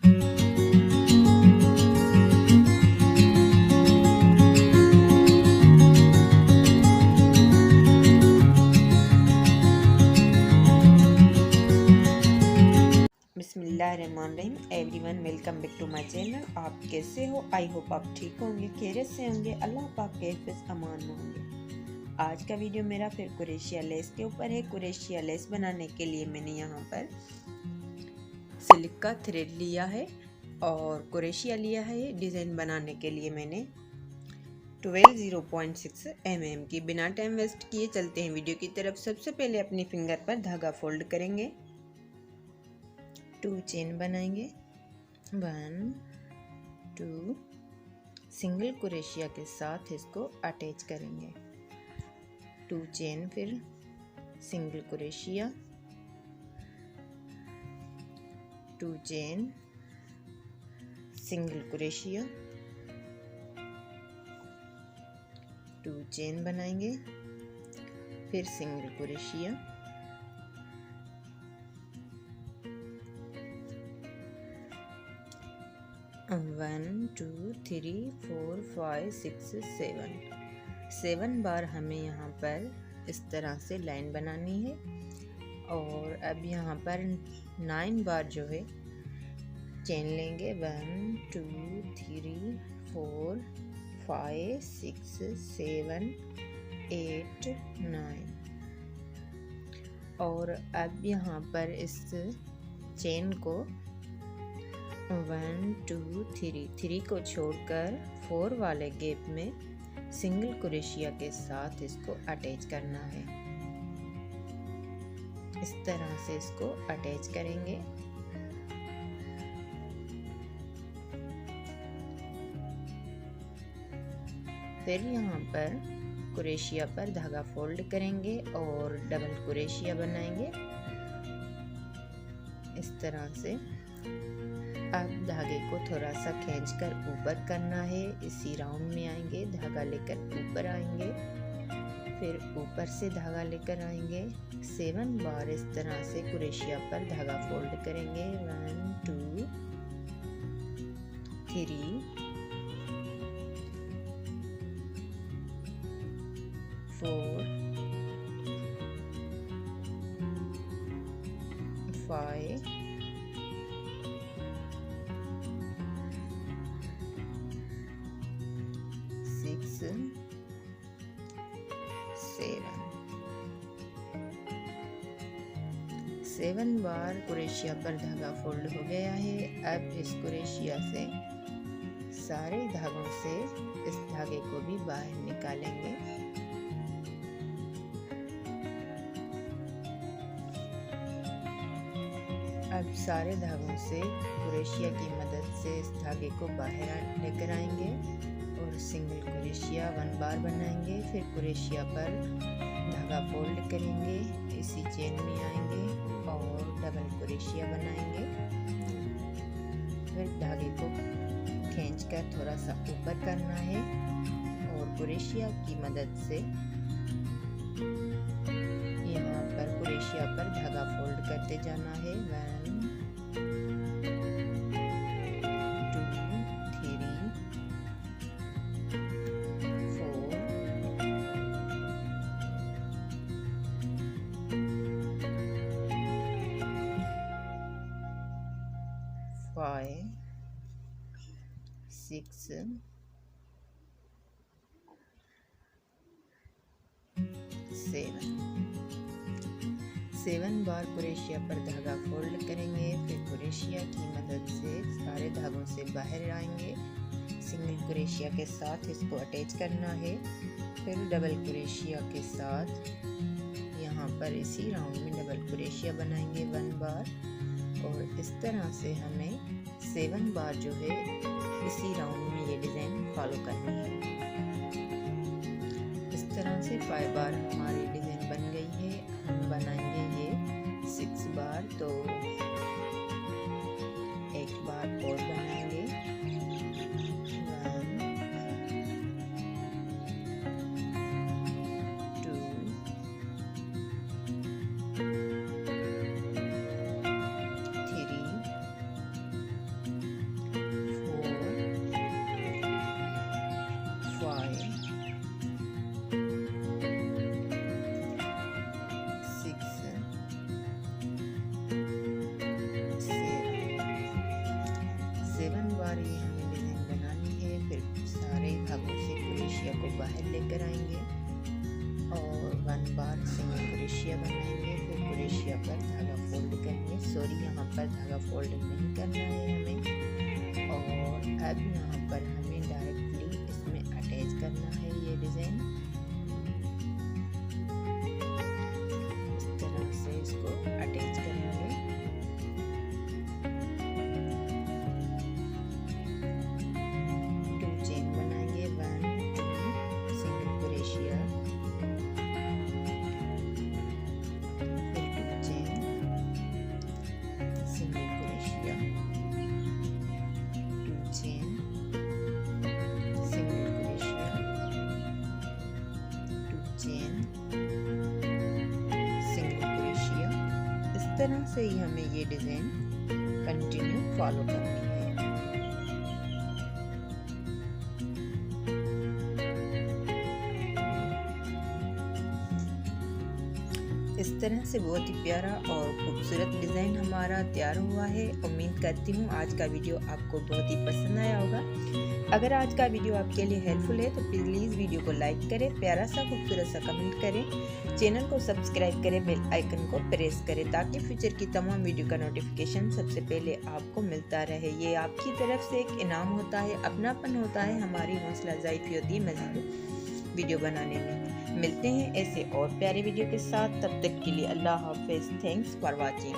बिस्मिल्लाहिर्रहमानिर्रहीम everyone, welcome back to my channel. आप कैसे हो? आई होप आप ठीक होंगे, खैरियत से होंगे, अल्लाह पाक के हिफ्ज़ अमान में होंगे। आज का वीडियो मेरा फिर कुरेशिया लेस के ऊपर है। कुरेशिया लेस बनाने के लिए मैंने यहाँ पर सिल्क का थ्रेड लिया है और कुरेशिया लिया है। डिज़ाइन बनाने के लिए मैंने 0.6 mm की। बिना टाइम वेस्ट किए चलते हैं वीडियो की तरफ। सबसे पहले अपनी फिंगर पर धागा फोल्ड करेंगे, 2 चेन बनाएंगे, 1 2, सिंगल कुरेशिया के साथ इसको अटैच करेंगे, 2 चेन, फिर सिंगल कुरेशिया, 2 चेन, सिंगल कुरेशिया, 2 चेन बनाएंगे, फिर सिंगल कुरेशिया, 1 2 3 4 5 6 7 बार हमें यहाँ पर इस तरह से लाइन बनानी है। और अब यहाँ पर 9 बार जो है चेन लेंगे, 1 2 3 4 5 6 7 8 9। और अब यहाँ पर इस चेन को 1 2 3 को छोड़कर 4 वाले गैप में सिंगल कुरेशिया के साथ इसको अटैच करना है। इस तरह से इसको अटैच करेंगे। फिर यहाँ पर कुरेशिया पर धागा फोल्ड करेंगे और डबल कुरेशिया बनाएंगे इस तरह से। अब धागे को थोड़ा सा खींचकर ऊपर करना है। इसी राउंड में आएंगे, धागा लेकर ऊपर आएंगे, फिर ऊपर से धागा लेकर आएंगे। 7 बार इस तरह से कुरेशिया पर धागा फोल्ड करेंगे, 1 2 3 4 5 7 बार कुरेशिया पर धागा फोल्ड हो गया है। अब इस कुरेशिया से सारे धागों से इस धागे को भी बाहर निकालेंगे। अब सारे धागों से कुरेशिया की मदद से इस धागे को बाहर लेकर आएंगे और सिंगल कुरेशिया 1 बार बनाएंगे। फिर कुरेशिया पर धागा फोल्ड करेंगे, इसी चेन में आएंगे और डबल कुरेशिया बनाएंगे। फिर धागे को खींचकर थोड़ा सा ऊपर करना है और कुरेशिया की मदद से यहाँ पर कुरेशिया पर धागा फोल्ड करते जाना है। 1 2 3 4 5 6 7 बार कुरेशिया पर धागा फोल्ड करेंगे। फिर कुरेशिया की मदद से सारे धागों से बाहर आएंगे, सिंगल कुरेशिया के साथ इसको अटैच करना है। फिर डबल कुरेशिया के साथ यहाँ पर इसी राउंड में डबल कुरेशिया बनाएंगे 1 बार। और इस तरह से हमें 7 बार जो है इसी राउंड में ये डिज़ाइन फॉलो करनी है। इस तरह से 5 बार हमारी डिज़ाइन बन गई है। हम बनाएंगे ये 6 बार, तो 1 बार और बनाएंगे, 1 2 3 बाहर लेकर आएंगे और 1 बार सिंगल क्रोशिया बनाएंगे, फिर क्रोशिया पर धागा फोल्ड करेंगे। सॉरी, यहाँ पर धागा फोल्ड नहीं करना है हमें। और अब यहाँ पर हमें डायरेक्टली इसमें अटैच करना है ये डिज़ाइन। इस तरह से इसको अटैच करेंगे। टू चेन बनाएंगे, 1 2 सिंगल क्रोशिया, फिर 2 chain, single crochet, 2 chain, single crochet, 2 chain, single crochet. इस तरह से ही हमें ये डिज़ाइन कंटिन्यू फॉलो करनी है। इस तरह से बहुत ही प्यारा और खूबसूरत डिज़ाइन हमारा तैयार हुआ है। उम्मीद करती हूँ आज का वीडियो आपको बहुत ही पसंद आया होगा। अगर आज का वीडियो आपके लिए हेल्पफुल है तो प्लीज़ वीडियो को लाइक करें, प्यारा सा खूबसूरत सा कमेंट करें, चैनल को सब्सक्राइब करें, बेल आइकन को प्रेस करें ताकि फ्यूचर की तमाम वीडियो का नोटिफिकेशन सबसे पहले आपको मिलता रहे। ये आपकी तरफ से एक इनाम होता है, अपनापन होता है, हमारी हौसला अफजाई होती है मज़ीद वीडियो बनाने में। मिलते हैं ऐसे और प्यारे वीडियो के साथ, तब तक के लिए अल्लाह हाफिज़। Thanks for watching.